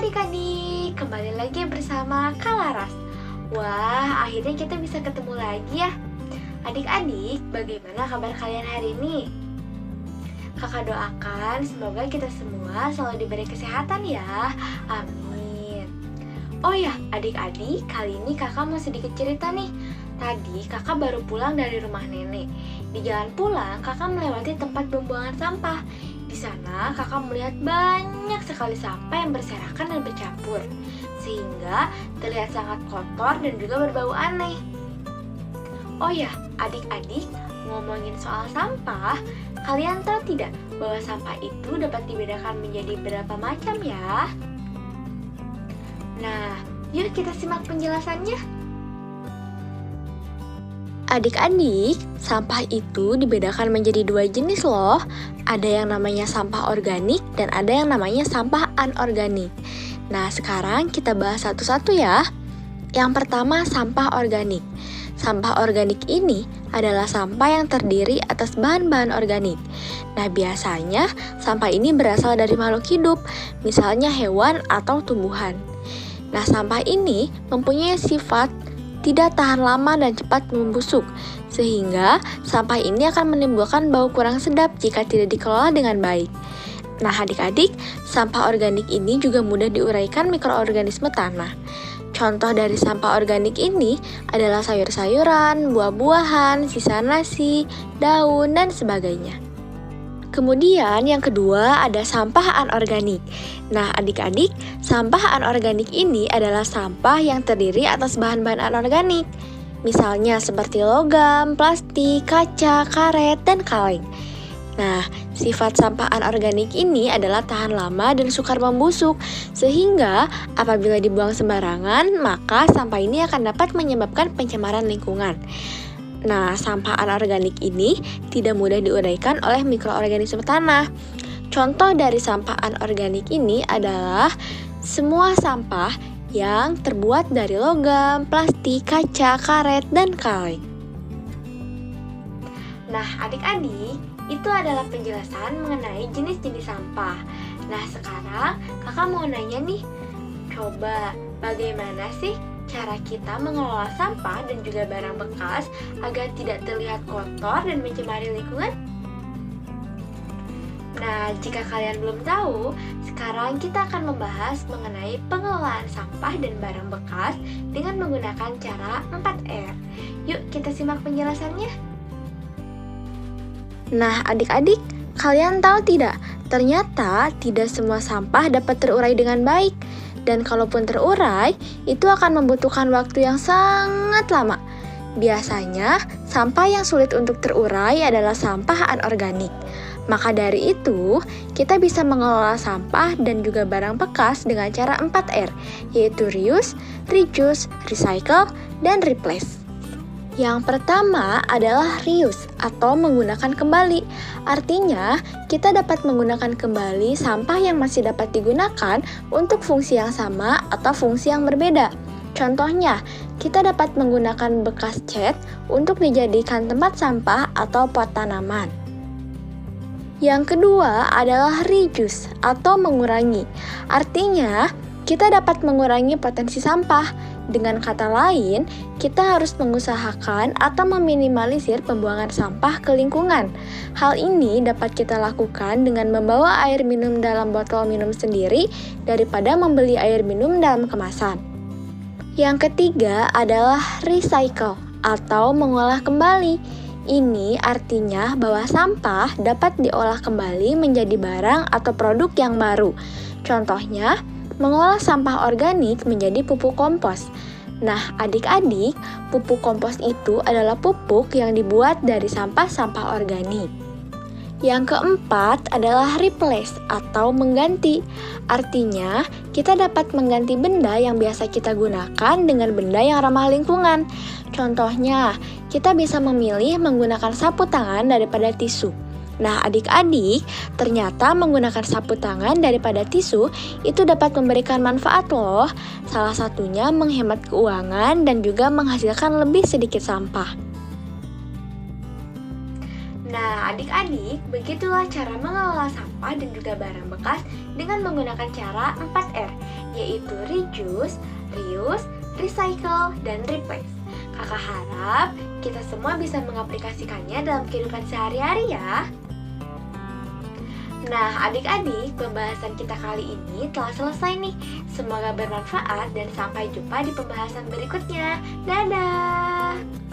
adik-adik, kembali lagi bersama Kak Laras. Wah, akhirnya kita bisa ketemu lagi ya. Adik-adik, bagaimana kabar kalian hari ini? Kakak doakan semoga kita semua selalu diberi kesehatan ya. Amin. Oh ya, adik-adik, kali ini kakak mau sedikit cerita nih. Tadi kakak baru pulang dari rumah nenek. Di jalan pulang, kakak melewati tempat pembuangan sampah. Di sana kakak melihat banyak sekali sampah yang berserakan dan bercampur, sehingga terlihat sangat kotor dan juga berbau aneh. Oh ya, adik-adik, ngomongin soal sampah, kalian tahu tidak bahwa sampah itu dapat dibedakan menjadi berapa macam ya? Nah, yuk kita simak penjelasannya. Adik-adik, sampah itu dibedakan menjadi dua jenis loh. Ada yang namanya sampah organik dan ada yang namanya sampah anorganik. Nah, sekarang kita bahas satu-satu ya. Yang pertama, sampah organik. Sampah organik ini adalah sampah yang terdiri atas bahan-bahan organik. Nah, biasanya sampah ini berasal dari makhluk hidup, misalnya hewan atau tumbuhan. Nah, sampah ini mempunyai sifat tidak tahan lama dan cepat membusuk, sehingga sampah ini akan menimbulkan bau kurang sedap jika tidak dikelola dengan baik. Nah, adik-adik, sampah organik ini juga mudah diuraikan mikroorganisme tanah. Contoh dari sampah organik ini adalah sayur-sayuran, buah-buahan, sisa nasi, daun, dan sebagainya. Kemudian yang kedua ada sampah anorganik. Nah, adik-adik, sampah anorganik ini adalah sampah yang terdiri atas bahan-bahan anorganik. Misalnya seperti logam, plastik, kaca, karet, dan kaleng. Nah, sifat sampah anorganik ini adalah tahan lama dan sukar membusuk, sehingga apabila dibuang sembarangan, maka sampah ini akan dapat menyebabkan pencemaran lingkungan. Nah, sampah anorganik ini tidak mudah diuraikan oleh mikroorganisme tanah. Contoh dari sampah anorganik ini adalah semua sampah yang terbuat dari logam, plastik, kaca, karet, dan kaleng. Nah, adik-adik, itu adalah penjelasan mengenai jenis-jenis sampah. Nah, sekarang kakak mau nanya nih, coba bagaimana sih cara kita mengelola sampah dan juga barang bekas agar tidak terlihat kotor dan mencemari lingkungan? Nah, jika kalian belum tahu, sekarang kita akan membahas mengenai pengelolaan sampah dan barang bekas dengan menggunakan cara 4R. Yuk kita simak penjelasannya. Nah, adik-adik, kalian tahu tidak? Ternyata tidak semua sampah dapat terurai dengan baik. Dan kalaupun terurai, itu akan membutuhkan waktu yang sangat lama. Biasanya, sampah yang sulit untuk terurai adalah sampah anorganik. Maka dari itu, kita bisa mengelola sampah dan juga barang bekas dengan cara 4R, yaitu reuse, reduce, recycle, dan replace. Yang pertama adalah reuse atau menggunakan kembali. Artinya, kita dapat menggunakan kembali sampah yang masih dapat digunakan untuk fungsi yang sama atau fungsi yang berbeda. Contohnya, kita dapat menggunakan bekas cat untuk dijadikan tempat sampah atau pot tanaman. Yang kedua adalah reduce atau mengurangi. Artinya, kita dapat mengurangi potensi sampah. Dengan kata lain, kita harus mengusahakan atau meminimalisir pembuangan sampah ke lingkungan. Hal ini dapat kita lakukan dengan membawa air minum dalam botol minum sendiri daripada membeli air minum dalam kemasan. Yang ketiga adalah recycle atau mengolah kembali. Ini artinya bahwa sampah dapat diolah kembali menjadi barang atau produk yang baru. Contohnya, mengolah sampah organik menjadi pupuk kompos. Nah, adik-adik, pupuk kompos itu adalah pupuk yang dibuat dari sampah-sampah organik. Yang keempat adalah replace atau mengganti. Artinya, kita dapat mengganti benda yang biasa kita gunakan dengan benda yang ramah lingkungan. Contohnya, kita bisa memilih menggunakan sapu tangan daripada tisu. Nah, adik-adik, ternyata menggunakan sapu tangan daripada tisu itu dapat memberikan manfaat loh. Salah satunya menghemat keuangan dan juga menghasilkan lebih sedikit sampah. Nah, adik-adik, begitulah cara mengelola sampah dan juga barang bekas dengan menggunakan cara 4R, yaitu reduce, reuse, recycle, dan replace. Kakak harap kita semua bisa mengaplikasikannya dalam kehidupan sehari-hari ya. Nah, adik-adik, pembahasan kita kali ini telah selesai nih. Semoga bermanfaat dan sampai jumpa di pembahasan berikutnya. Dadah!